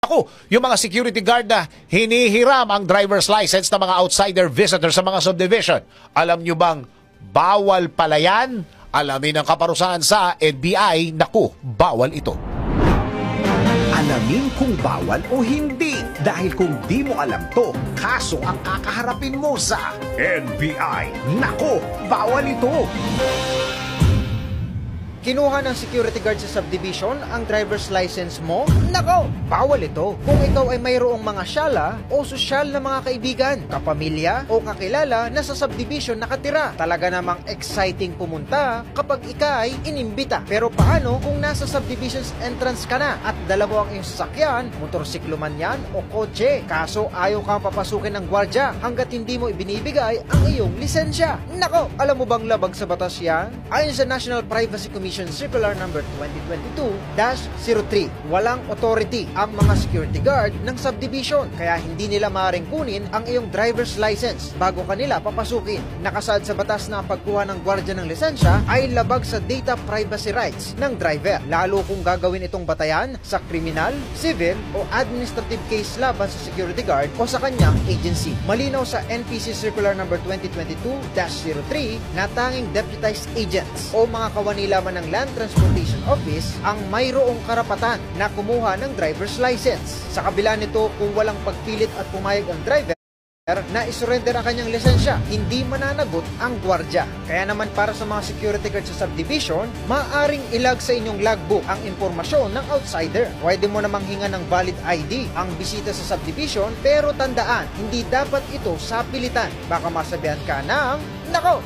Ako, yung mga security guard na hinihiram ang driver's license ng mga outsider visitors sa mga subdivision. Alam nyo bang bawal pala yan? Alamin ang kaparusahan sa NBI. Naku, bawal ito. Alamin kung bawal o hindi. Dahil kung di mo alam to, kaso ang kakaharapin mo sa NBI. Nako, bawal ito. Kinuha ng security guard sa subdivision ang driver's license mo? Nako, bawal ito. Kung ikaw ay mayroong mga syala o sosyal na mga kaibigan, kapamilya o kakilala na sa subdivision nakatira. Talaga namang exciting pumunta kapag ika ay inimbita. Pero paano kung nasa subdivision's entrance ka na at dala mo ang iyong sasakyan, motorsiklo man yan o kotse? Kaso ayaw kang papasukin ng gwardya hanggat hindi mo ibinibigay ang iyong lisensya. Nako, alam mo bang labag sa batas yan? Ayon sa National Privacy Commission Circular number 2022-03, walang authority ang mga security guard ng subdivision, kaya hindi nila maaaring kunin ang iyong driver's license bago kanila papasukin. Nakasaad sa batas na ang pagkuha ng gwardya ng lisensya ay labag sa data privacy rights ng driver, lalo kung gagawin itong batayan sa criminal, civil o administrative case laban sa security guard o sa kanyang agency. Malinaw sa NPC Circular number 2022-03 na tanging deputized agents o mga kawani lamang ng Land Transportation Office ang mayroong karapatan na kumuha ng driver's license. Sa kabila nito, kung walang pagpilit at pumayag ang driver na isurrender ang kanyang lisensya, hindi mananagot ang gwardya. Kaya naman para sa mga security guard sa subdivision, maaaring ilag sa inyong logbook ang impormasyon ng outsider. Pwede mo namang hinga ng valid ID ang bisita sa subdivision, pero tandaan, hindi dapat ito sa pilitan. Baka masabihan ka ng, nako,